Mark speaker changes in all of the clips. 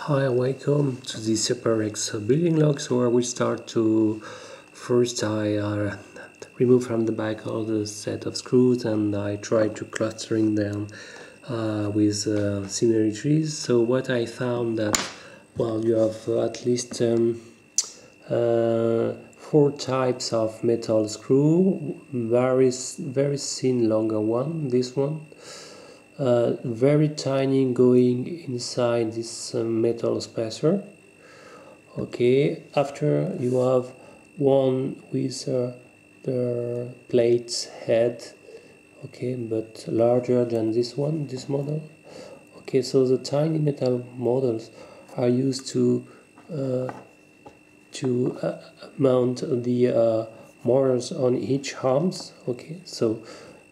Speaker 1: Hi, welcome to the SuperX building logs where we start to first I remove from the back all the set of screws and I try to clustering them with symmetries. So what I found that you have at least 4 types of metal screw, very thin longer one, this one. Very tiny going inside this metal spacer. Okay, after you have one with the plate's head, okay, but larger than this one, this model. Okay, so the tiny metal models are used to mount the motors on each arms. Okay, so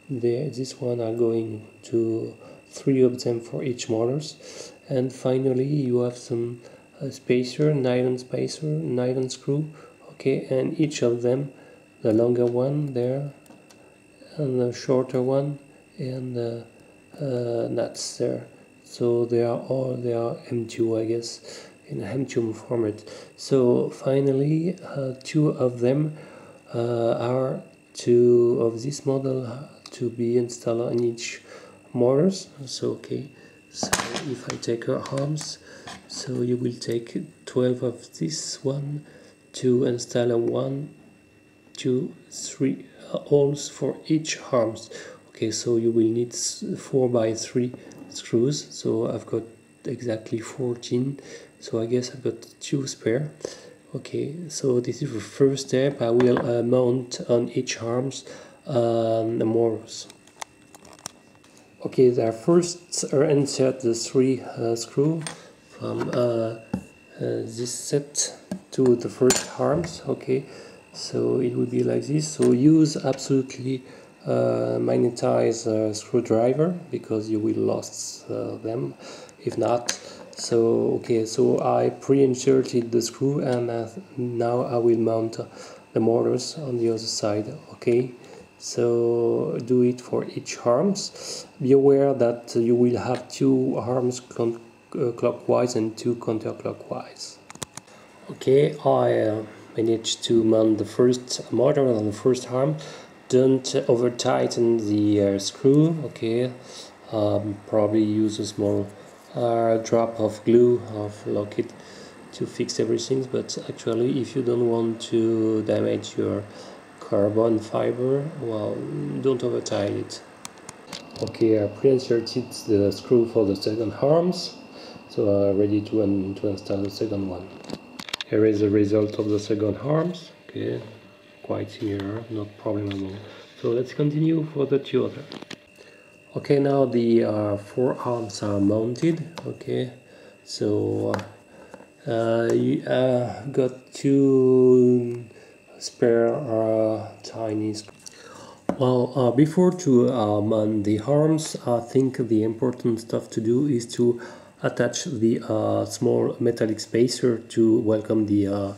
Speaker 1: this one are going to 3 of them for each motors, and finally you have some spacer, nylon screw. Okay, and each of them, the longer one there and the shorter one, and nuts there. So they are M2, I guess, in M2 format. So finally 2 of them are of this model to be installed on each motors. So okay, so if I take her arms, so you will take 12 of this one to install a 1, 2, 3 holes for each arms. Okay, so you will need 4 by 3 screws. So I've got exactly 14. So I guess I've got 2 spare. Okay, so this is the first step. I will mount on each arms the motors. Okay, there first insert the 3 screw from this set to the first arms. Okay, so it will be like this. So use absolutely magnetized screwdriver because you will lose them if not. So okay, so I pre-inserted the screw and now I will mount the motors on the other side. Okay, so do it for each arms. Be aware that you will have 2 arms clockwise and 2 counterclockwise. Okay, I managed to mount the first motor on the first arm. Don't over tighten the screw. Okay, probably use a small drop of glue of lock it to fix everything, but actually if you don't want to damage your carbon fiber, well, don't over tight it. Okay, I pre-inserted the screw for the second arms, so ready to install the second one. Here is the result of the second arms. Okay, quite similar, not problemable. So let's continue for the 2 other. Okay, now the 4 arms are mounted. Okay, so you got 2 spare tiny screws. Well, before to mount the arms, I think the important stuff to do is to attach the small metallic spacer to welcome the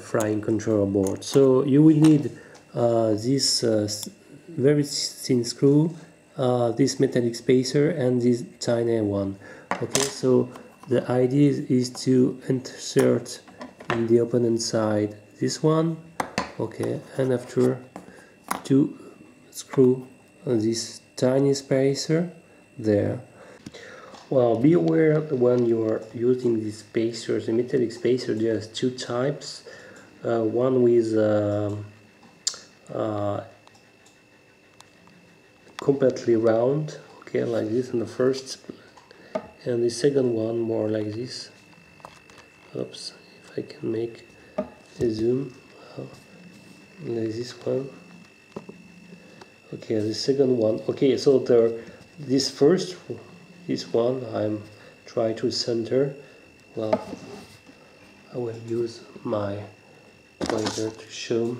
Speaker 1: flying control board. So you will need this very thin screw, this metallic spacer, and this tiny one. Okay, so the idea is to insert in the opponent side this one. Okay, and after to screw this tiny spacer there. Well, be aware that when you are using these spacers, the metallic spacer, there's 2 types. One with completely round, okay, like this in the first, and the second one more like this. Oops, if I can make a zoom, like this one. Okay, the second one. Okay, so this one I'm trying to center. Well, I will use my pointer to show.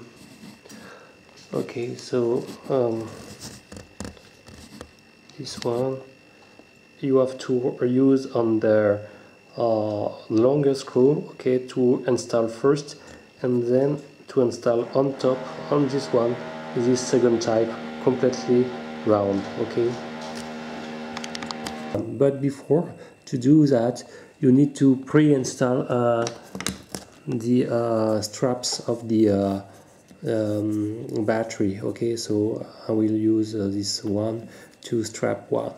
Speaker 1: Okay, so this one you have to use on the longer screw, okay, to install first, and then to install on top on this one this second type completely round. Okay, but before to do that, you need to pre-install the straps of the battery. Okay, so I will use this one to strap one.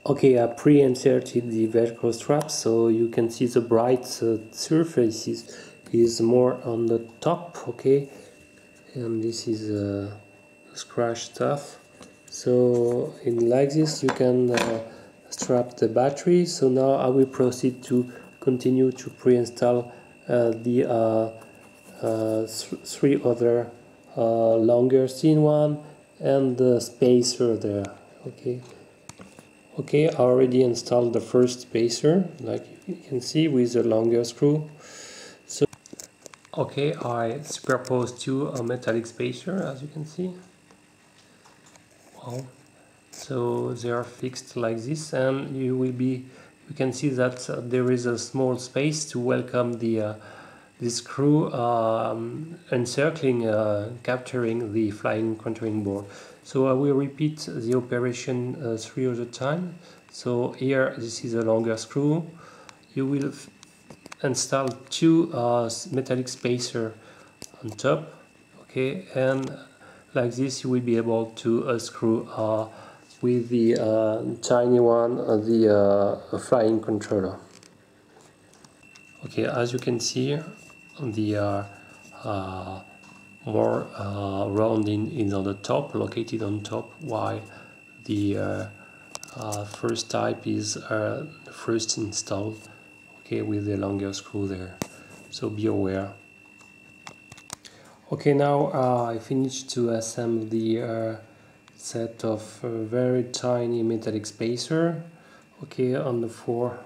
Speaker 1: Okay, I pre-inserted the Velcro straps, so you can see the bright surface is more on the top. Okay, and this is scratch stuff. So in like this you can strap the battery. So now I will proceed to continue to pre-install the three other longer thin one and the spacer there. Okay, I already installed the first spacer, like you can see, with a longer screw. So okay, I superposed two metallic spacer, as you can see. Wow. So they are fixed like this, and you can see that there is a small space to welcome the screw encircling, capturing the flying contouring board. So I will repeat the operation 3 other times. So here, this is a longer screw. You will install two metallic spacer on top. Okay, and like this you will be able to screw with the tiny one the flying controller. Okay, as you can see, the more rounding is on the top, located on top, while the first type is first installed, okay, with the longer screw there. So be aware. Okay, now I finished to assemble the set of very tiny metallic spacer. Okay, on the four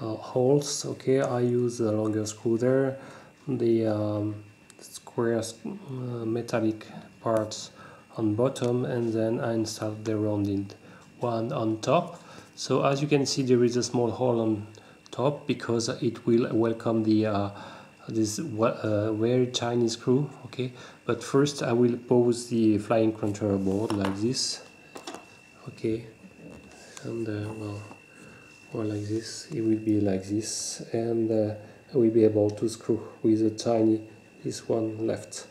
Speaker 1: holes. Okay, I use a longer screw there, the square metallic parts on bottom, and then I installed the rounded one on top. So as you can see, there is a small hole on top because it will welcome the this very tiny screw. Okay, but first I will pose the flying controller board like this. Okay, and well, or like this, it will be like this, and I will be able to screw with a tiny, this one left.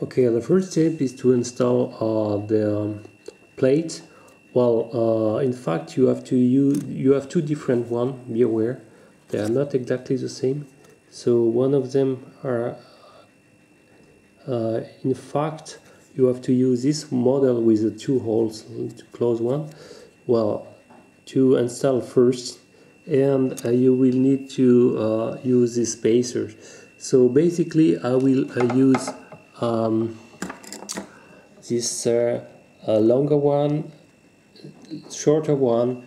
Speaker 1: Okay, the first step is to install the plate. Well, in fact, you have two different ones. Be aware, they are not exactly the same. So one of them are, in fact, you have to use this model with the two holes to close one. Well, to install first, and you will need to use the spacers. So basically, I will use this longer one, shorter one,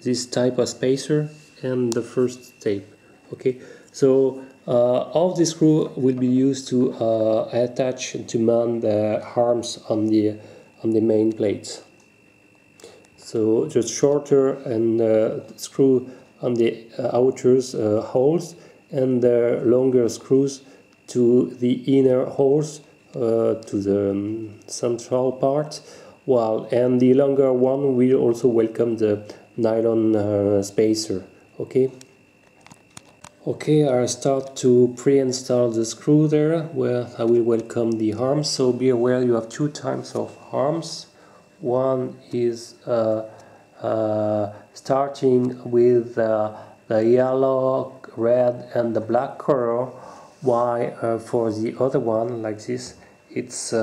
Speaker 1: this type of spacer, and the first tape. Okay, so all the screw will be used to attach and to mount the arms on the main plates. So just shorter and screw on the outer holes, and longer screws to the inner holes, to the central part, and the longer one will also welcome the nylon spacer. Okay, I start to pre-install the screw there, where I will welcome the arms. So be aware, you have two types of arms. One is starting with the yellow, red and the black color, while for the other one, like this, it's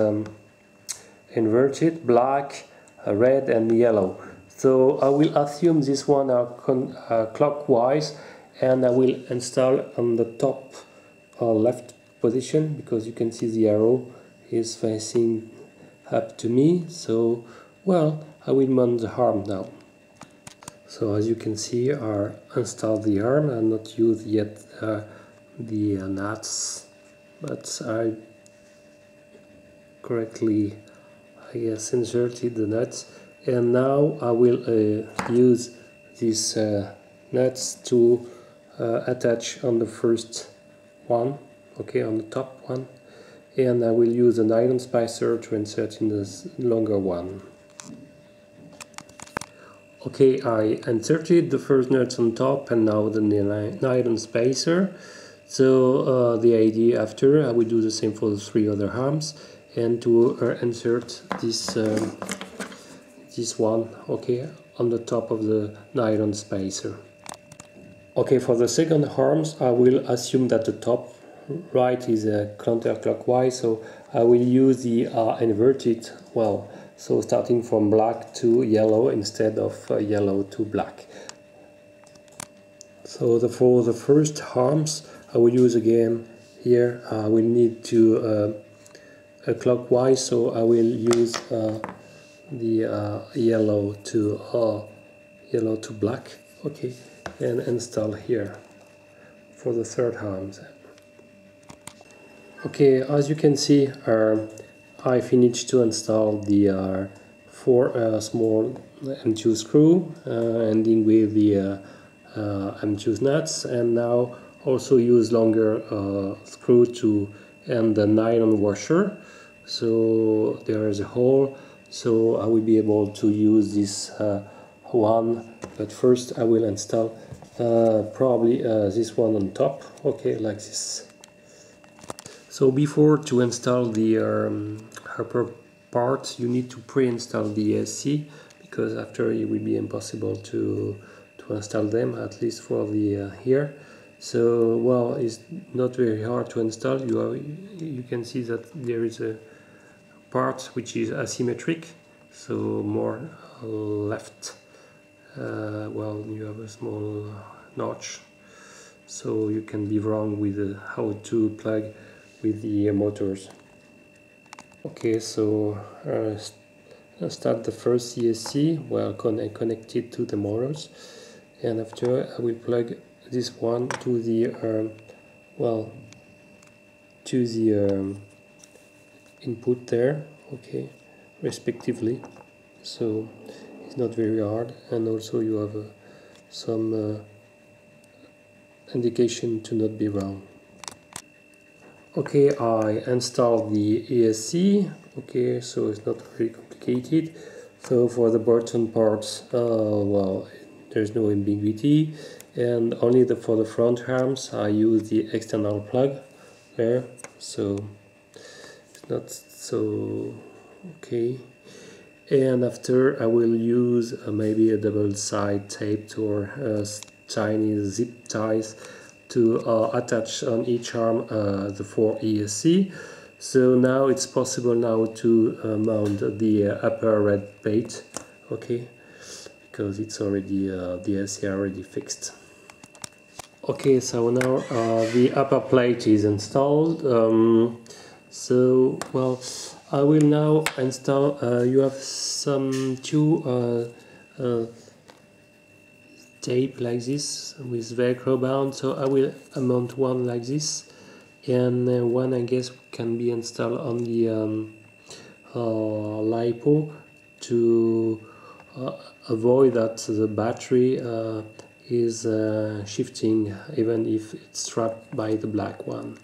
Speaker 1: inverted, black, red and yellow. So I will assume this one are clockwise, and I will install on the top left position, because you can see the arrow is facing up to me. So, well, I will mount the arm now. So as you can see, I installed the arm. I have not used yet the nuts, but I correctly, I guess, inserted the nuts, and now I will use these nuts to attach on the first one, okay, on the top one, and I will use a nylon spacer to insert in this longer one. Okay, I inserted the first nuts on top and now the nylon spacer. So the idea after, I will do the same for the 3 other arms, and to insert this this one, okay, on the top of the nylon spacer. Okay, for the second arms, I will assume that the top right is counterclockwise, so I will use the inverted, well, so starting from black to yellow instead of yellow to black. So for the first arms, I will use again here, I will need to clockwise, so I will use the yellow to black, okay, and install here for the third arms. Okay, as you can see, I finished to install the 4 small M2 screw, ending with the M2 nuts, and now also use longer screw to end the nylon washer. So there is a hole, so I will be able to use this one, but first I will install probably this one on top, okay, like this. So before to install the upper part, you need to pre-install the ESC, because after it will be impossible to install them, at least for the here. So well, it's not very hard to install. You can see that there is a part which is asymmetric, so more left. Well, you have a small notch, so you can be wrong with how to plug with the motors. Okay, so start the first CSC, well, connected to the motors, and after I will plug this one to the well, to the input there, okay, respectively. So it's not very hard, and also you have some indication to not be wrong. Okay, I installed the ESC, okay, so it's not very complicated. So for the bottom parts, well, there's no ambiguity, and only for the front arms I use the external plug there, so it's not so okay. And after I will use maybe a double side taped or Chinese zip ties to attach on each arm the 4 ESC. So now it's possible now to mount the upper red plate, okay, because it's already the ESC already fixed. Okay, so now the upper plate is installed. So well, I will now install. You have some 2 tape like this with Velcro bound, so I will mount one like this, and one I guess can be installed on the LiPo to avoid that the battery is shifting even if it's trapped by the black one.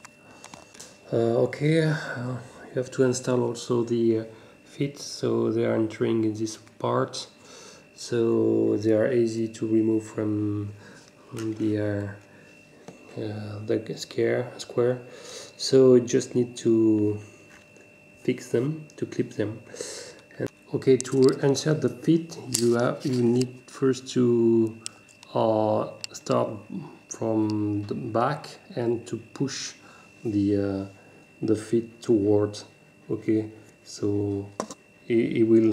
Speaker 1: Okay, you have to install also the feet, so they are entering in this part, so they are easy to remove from the square. So you just need to fix them, to clip them. And okay, to insert the feet, you need first to start from the back and to push the feet towards. Okay, so it will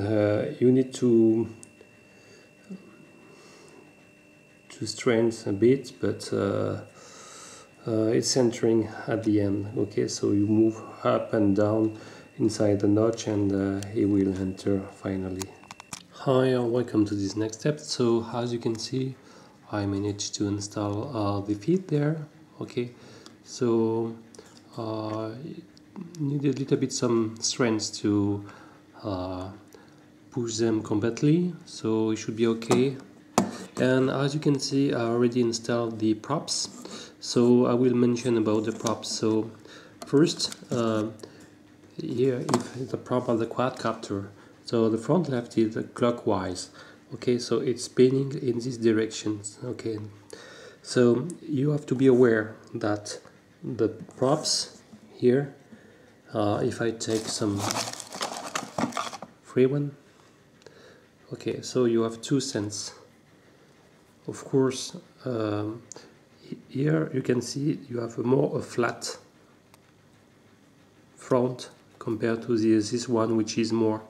Speaker 1: you need to strengthen a bit, but it's centering at the end. Okay, so you move up and down inside the notch, and it will enter finally. Hi, and welcome to this next step. So as you can see, I managed to install the feet there. Okay, so needed a little bit some strength to push them completely, so it should be okay. And as you can see, I already installed the props, so I will mention about the props. So first, here if the prop of the quadcopter, so the front left is clockwise. Okay, so it's spinning in this direction. Okay, so you have to be aware that the props here, if I take some free one, okay, so you have two cents. Of course, here you can see you have a flat front compared to this one, which is more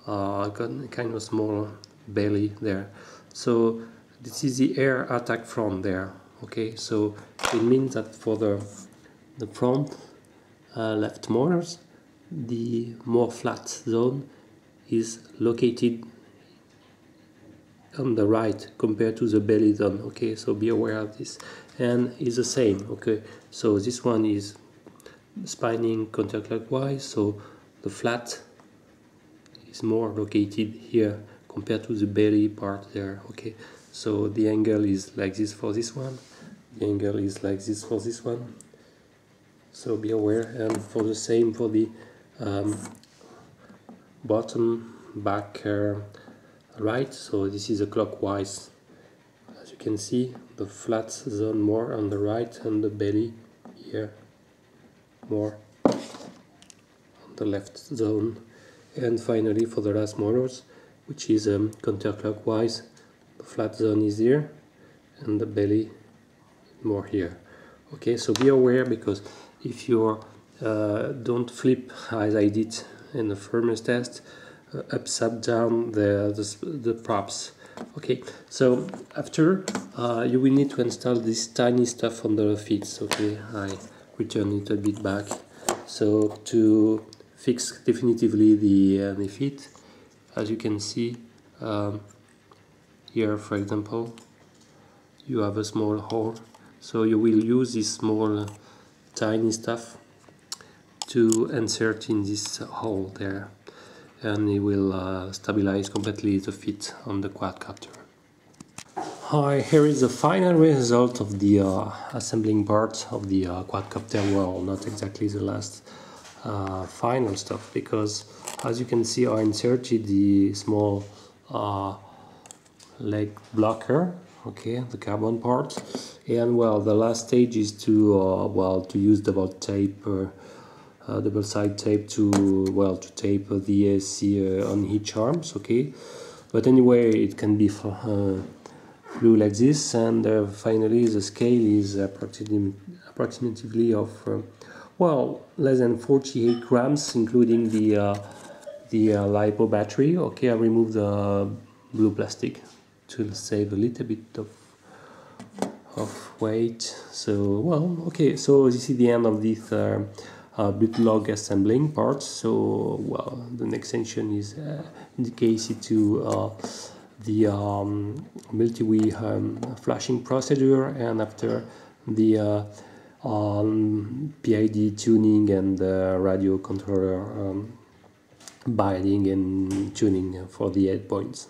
Speaker 1: kind of small belly there. So this is the air attack front there. Okay, so it means that for the front left motors, the more flat zone is located on the right compared to the belly zone. Okay, so be aware of this, and it's the same. Okay, so this one is spinning counterclockwise, so the flat is more located here compared to the belly part there. Okay, so the angle is like this for this one, the angle is like this for this one, so be aware. And for the same for the bottom back right, so this is a clockwise. As you can see, the flat zone more on the right and the belly here more on the left zone. And finally for the last motors, which is counterclockwise, the flat zone is here and the belly more here. Okay, so be aware, because if you don't flip as I did in the firmest test, upside down the props. Okay, so after you will need to install this tiny stuff on the feet. Okay, I return it a bit back. So to fix definitively the feet, as you can see here, for example, you have a small hole, so you will use this small tiny stuff to insert in this hole there, and it will stabilize completely the feet on the quadcopter. Hi, here is the final result of the assembling part of the quadcopter. Well, not exactly the last final stuff, because as you can see I inserted the small leg blocker, okay, the carbon part, and well, the last stage is to to use double tape, double side tape to tape the AC on each arms. Okay, but anyway, it can be glue like this, and finally the scale is approximately of less than 48 grams, including the LiPo battery. Okay, I removed the blue plastic to save a little bit of weight. So well, okay, so this is the end of this bootleg assembling part. So well, the next section is dedicated to the multi-way flashing procedure, and after the PID tuning and radio controller binding and tuning for the 8 points.